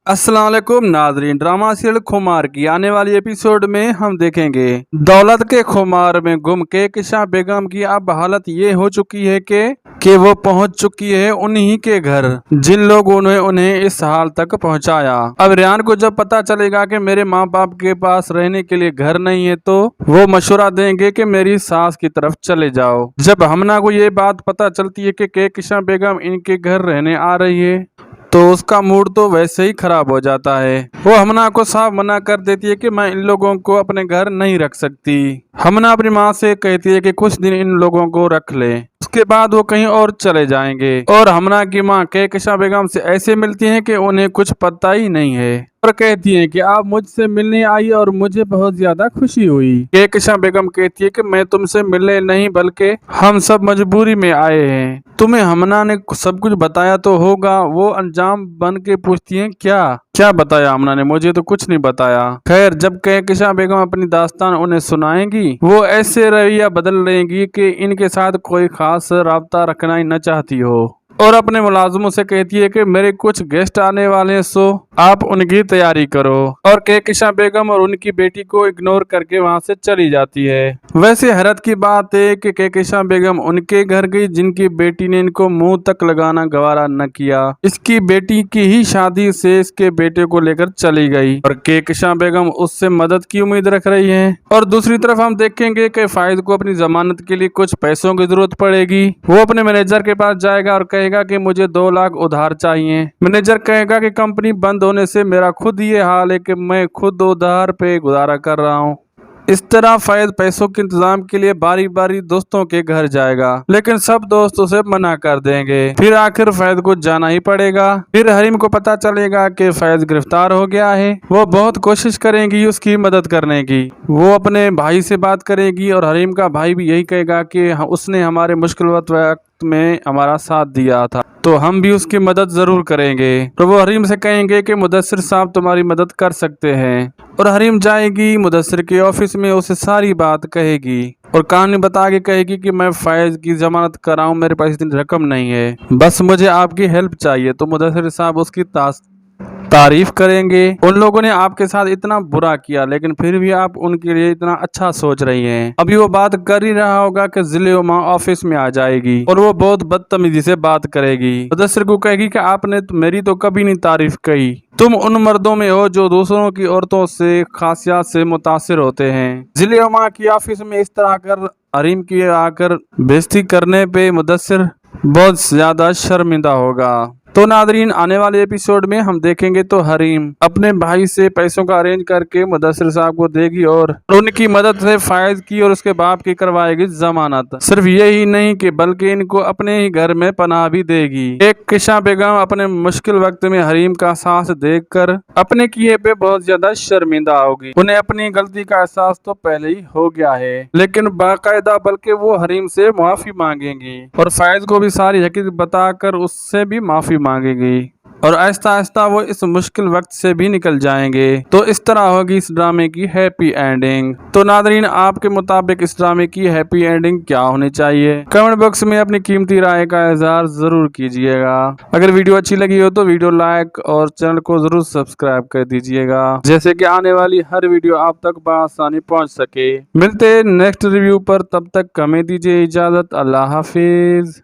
अस्सलाम वालेकुम नाजरीन। ड्रामा सीरियल खुमार की आने वाली एपिसोड में हम देखेंगे दौलत के खुमार में गुम केकशा बेगम की अब हालत ये हो चुकी है कि वो पहुंच चुकी है उन्हीं के घर जिन लोगों ने उन्हें इस हाल तक पहुंचाया। अब रेहान को जब पता चलेगा कि मेरे माँ बाप के पास रहने के लिए घर नहीं है तो वो मशवरा देंगे कि मेरी सास की तरफ चले जाओ। जब हमना को ये बात पता चलती है कि केकशा बेगम इनके घर रहने आ रही है तो उसका मूड तो वैसे ही खराब हो जाता है। वो हमना को साफ मना कर देती है कि मैं इन लोगों को अपने घर नहीं रख सकती। हमना अपनी माँ से कहती है कि कुछ दिन इन लोगों को रख ले, उसके बाद वो कहीं और चले जाएंगे। और हमना की माँ केकशा बेगम से ऐसे मिलती है कि उन्हें कुछ पता ही नहीं है और कहती है कि आप मुझसे मिलने आई और मुझे बहुत ज्यादा खुशी हुई। केकशा बेगम कहती है कि मैं तुमसे मिलने नहीं बल्कि हम सब मजबूरी में आए हैं। तुम्हें हमना ने सब कुछ बताया तो होगा। वो अंजाम बन के पूछती है क्या क्या बताया हमना ने? मुझे तो कुछ नहीं बताया। खैर, जब केकशा बेगम अपनी दास्तान उन्हें सुनाएंगी वो ऐसे रवैया बदल लेंगी कि इनके साथ कोई खास राब्ता रखना ही न चाहती हो और अपने मुलाजमों से कहती है कि मेरे कुछ गेस्ट आने वाले हैं, सो आप उनकी तैयारी करो। और केकशा बेगम और उनकी बेटी को इग्नोर करके वहां से चली जाती है। वैसे हैरत की बात है कि केकशा बेगम उनके घर गई जिनकी बेटी ने इनको मुंह तक लगाना गवारा न किया। इसकी बेटी की ही शादी से इसके बेटे को लेकर चली गई और केकशा बेगम उससे मदद की उम्मीद रख रही है। और दूसरी तरफ हम देखेंगे कि फायद को अपनी जमानत के लिए कुछ पैसों की जरूरत पड़ेगी। वो अपने मैनेजर के पास जाएगा और कहेगा कि मुझे 2 लाख उधार चाहिए। मैनेजर कहेगा कि कंपनी बंद होने से मेरा खुद ये हाल है कि मैं खुद उधार पे गुजारा कर रहा हूँ। इस तरह फैज पैसों के इंतजाम के लिए बारी बारी दोस्तों के घर जाएगा, लेकिन सब दोस्त उसे मना कर देंगे। फिर आखिर फैज को जाना ही पड़ेगा। फिर हरीम को पता चलेगा कि फैज गिरफ्तार हो गया है। वो बहुत कोशिश करेंगी उसकी मदद करने की। वो अपने भाई से बात करेगी और हरीम का भाई भी यही कहेगा कि उसने हमारे मुश्किल वक्त में हमारा साथ दिया था तो हम भी उसकी मदद जरूर करेंगे। तो वो हरीम से कहेंगे कि मुदस्सिर साहब तुम्हारी मदद कर सकते हैं। और हरीम जाएगी मुदस्सिर के ऑफिस में, उसे सारी बात कहेगी और कहानी बता के कहेगी कि मैं फैज की जमानत कराऊं, मेरे पास इतनी रकम नहीं है, बस मुझे आपकी हेल्प चाहिए। तो मुदस्सिर साहब उसकी तारीफ करेंगे। उन लोगों ने आपके साथ इतना बुरा किया लेकिन फिर भी आप उनके लिए इतना अच्छा सोच रही हैं। अभी वो बात कर ही रहा होगा कि जिलेमा ऑफिस में आ जाएगी और वो बहुत बदतमीजी से बात करेगी। मुदस्सिर को कहेगी कि आपने मेरी तो कभी नहीं तारीफ की। तुम उन मर्दों में हो जो दूसरों की औरतों से खासियत से मुतासिर होते हैं। जिलेमा की ऑफिस में इस तरह कर हरीम की आकर बेइज्जती करने पे मुदस्सिर बहुत ज्यादा शर्मिंदा होगा। तो नादरीन, आने वाले एपिसोड में हम देखेंगे तो हरीम अपने भाई से पैसों का अरेंज करके मुदस्सिर साहब को देगी और उनकी मदद से फैज की और उसके बाप की करवाएगी जमानत। सिर्फ यही नहीं कि बल्कि इनको अपने ही घर में पनाह भी देगी। केकशा बेगम अपने मुश्किल वक्त में हरीम का साथ देखकर अपने किए पे बहुत ज्यादा शर्मिंदा होगी। उन्हें अपनी गलती का एहसास तो पहले ही हो गया है, लेकिन बाकायदा बल्कि वो हरीम से माफी मांगेंगी और फैज को भी सारी हकीकत बताकर उससे भी माफी मांगेगी और आहिस्ता आहिस्ता वो इस मुश्किल वक्त से भी निकल जाएंगे। तो इस तरह होगी इस ड्रामे की हैप्पी एंडिंग। तो नादरीन, आपके मुताबिक इस ड्रामे की हैप्पी एंडिंग क्या होनी चाहिए? कमेंट बॉक्स में अपनी कीमती राय का इजहार जरूर कीजिएगा। अगर वीडियो अच्छी लगी हो तो वीडियो लाइक और चैनल को जरूर सब्सक्राइब कर दीजिएगा, जैसे कि आने वाली हर वीडियो आप तक बआसानी पहुँच सके। मिलते नेक्स्ट रिव्यू पर, तब तक हमें दीजिए इजाजत। अल्लाह हाफिज।